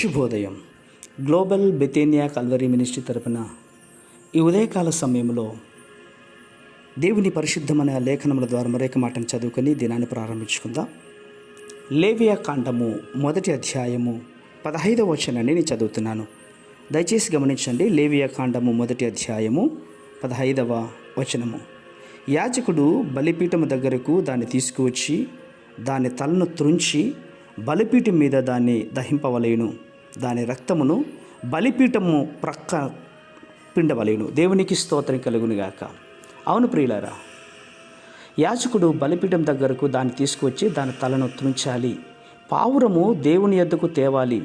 శుభోదయం. Global బెతేనియా Calvary ministry తరపున ఈ ఉదయకాల సమయంలో దేవుని పరిశుద్ధమైన లేఖనముల ద్వారా మరొక మాటను చదువుకొని దినాన్ని ప్రారంభించుకుందాం. లేవియా కాండము 1వ అధ్యాయము 15వ వచనాన్ని నేను చదువుతున్నాను. దయచేసి గమనించండి. లేవియా కాండము 1వ అధ్యాయము 15వ వచనము. యాజకుడు బలిపీఠము దగ్గరకు దాన్ని తీసుకువచ్చి దాని తలను త్రుంచి బలిపీఠం మీద దాన్ని దహింపవలేను, దాని రక్తమును బలిపీఠము ప్రక్క పిండవలేను. దేవునికి స్తోత్రం కలుగునుగాక. అవును ప్రియులారా, యాజకుడు బలిపీఠం దగ్గరకు దాన్ని తీసుకువచ్చి దాని తలను త్రుంచాలి. పావురము దేవుని యొద్దకు తేవాలి.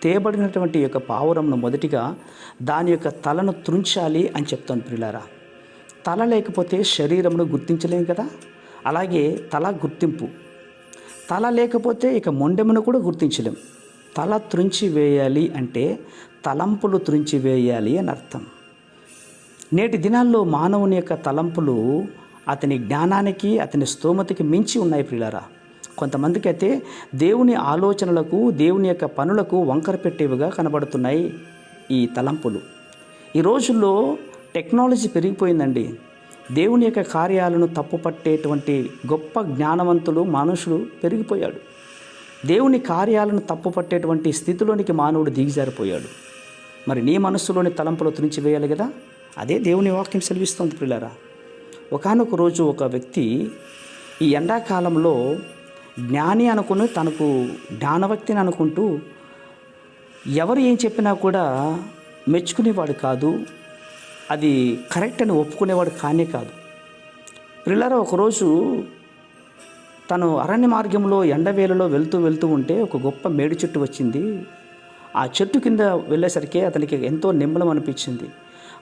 తేబడినటువంటి యొక్క పావురమును మొదటిగా దాని యొక్క తలను త్రుంచాలి అని చెప్తాను ప్రియులారా. తల లేకపోతే శరీరమును గుర్తించలేం కదా. అలాగే తల గుర్తింపు. తల లేకపోతే ఇక మొండెమును కూడా గుర్తించలేం. తల త్రుంచి వేయాలి అంటే తలంపులు త్రుంచి వేయాలి అని అర్థం. నేటి దినాల్లో మానవుని యొక్క తలంపులు అతని జ్ఞానానికి, అతని స్తోమతకి మించి ఉన్నాయి ప్రియులారా. కొంతమందికి అయితే దేవుని ఆలోచనలకు, దేవుని యొక్క పనులకు వంకర పెట్టేవిగా కనబడుతున్నాయి ఈ తలంపులు. ఈ రోజుల్లో టెక్నాలజీ పెరిగిపోయిందండి. దేవుని యొక్క కార్యాలను తప్పుపట్టేటువంటి గొప్ప జ్ఞానవంతులు మనుషులు పెరిగిపోయాడు. దేవుని కార్యాలను తప్పుపట్టేటువంటి స్థితిలోనికి మానవుడు దిగజారిపోయాడు. మరి నీ మనస్సులోని తలంపులు తుడిచి వేయాలి కదా. అదే దేవుని వాక్యం సెలవిస్తుంది ప్రియులారా. ఒకానొక రోజు ఒక వ్యక్తి ఈ ఎండాకాలంలో జ్ఞాని అనుకుని తనకు జ్ఞానవక్తిని అనుకుంటూ ఎవరు ఏం చెప్పినా కూడా మెచ్చుకునేవాడు కాదు, అది కరెక్ట్ అని ఒప్పుకునేవాడు కానే కాదు. ప్రియులారా, ఒకరోజు తను అరణ్య మార్గంలో ఎండవేళలో వెళ్తూ ఉంటే ఒక గొప్ప మేడి చెట్టు వచ్చింది. ఆ చెట్టు కింద వెళ్ళేసరికి అతనికి ఎంతో నిమ్మలం అనిపించింది.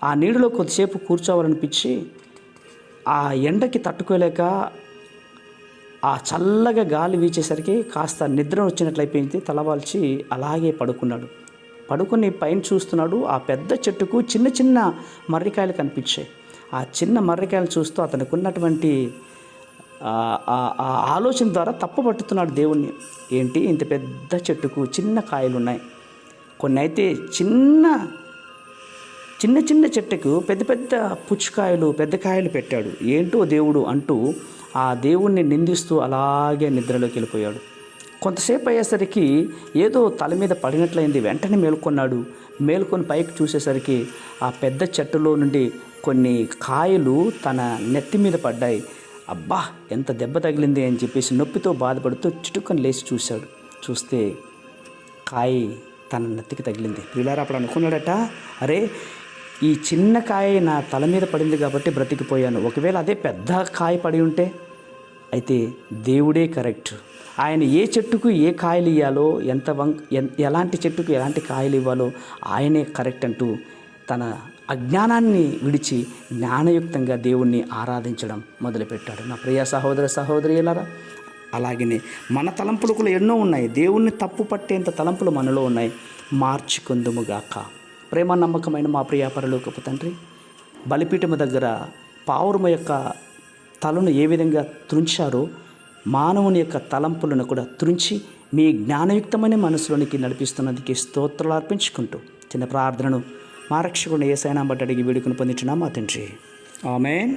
ఆ నీడలో కొద్దిసేపు కూర్చోవాలనిపించి ఆ ఎండకి తట్టుకోలేక ఆ చల్లగా గాలి వీచేసరికి కాస్త నిద్ర వచ్చినట్లయిపోయింది. తలవాల్చి అలాగే పడుకున్నాడు. పడుకొని పైన చూస్తున్నాడు. ఆ పెద్ద చెట్టుకు చిన్న చిన్న మర్రికాయలు కనిపించాయి. ఆ చిన్న మర్రికాయలు చూస్తూ అతనికి ఉన్నటువంటి ఆలోచన ద్వారా తప్పుపట్టుతున్నాడు దేవుణ్ణి. ఏంటి, ఇంత పెద్ద చెట్టుకు చిన్న కాయలు ఉన్నాయి, కొన్ని అయితే చిన్న చెట్టుకు పెద్ద పెద్ద పుచ్చుకాయలు, పెద్ద కాయలు పెట్టాడు. ఏంటో దేవుడు అంటూ ఆ దేవుణ్ణి నిందిస్తూ అలాగే నిద్రలోకి వెళ్ళిపోయాడు. కొంతసేపు అయ్యేసరికి ఏదో తల మీద పడినట్లయింది. వెంటనే మేల్కొన్నాడు. మేల్కొని పైకి చూసేసరికి ఆ పెద్ద చెట్టులో నుండి కొన్ని కాయలు తన నెత్తి మీద పడ్డాయి. అబ్బా, ఎంత దెబ్బ తగిలింది అని చెప్పేసి నొప్పితో బాధపడుతూ చిటుక్కని లేచి చూశాడు. చూస్తే కాయ తన నెత్తికి తగిలింది. ప్రియులారా, అప్పుడు అనుకున్నాడట, అరే ఈ చిన్న కాయ నా తల మీద పడింది కాబట్టి బ్రతికిపోయాను. ఒకవేళ అదే పెద్ద కాయ పడి ఉంటే అయితే దేవుడే కరెక్ట్. ఆయన ఏ చెట్టుకు ఏ కాయలు ఇవ్వాలో, ఎలాంటి చెట్టుకు ఎలాంటి కాయలు ఇవ్వాలో ఆయనే కరెక్ట్ అంటూ తన అజ్ఞానాన్ని విడిచి జ్ఞానయుక్తంగా దేవుణ్ణి ఆరాధించడం మొదలుపెట్టాడు. నా ప్రియ సహోదర సహోదరులారా, అలాగనే మన తలంపులు కూడా ఎన్నో ఉన్నాయి. దేవుణ్ణి తప్పు పట్టేంత తలంపులు మనలో ఉన్నాయి. మార్చుకుందుముగాక. ప్రేమ నమ్మకమైన మా ప్రియ పరలోకపు తండ్రి, బలిపీఠము దగ్గర పావురము యొక్క తలను ఏ విధంగా త్రుంచారో మానవుని యొక్క తలంపులను కూడా త్రుంచి మీ జ్ఞానయుక్తమైన మనసులోనికి నడిపిస్తున్నందుకు స్తోత్రాలు అర్పించుకుంటూ చిన్న ప్రార్థనను మా రక్షకుడు యేసయ్య బట్టి అడిగి వేడుకను పొందించున్నాం మా తండ్రి. ఆమేన్,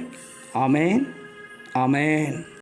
ఆమేన్, ఆమేన్.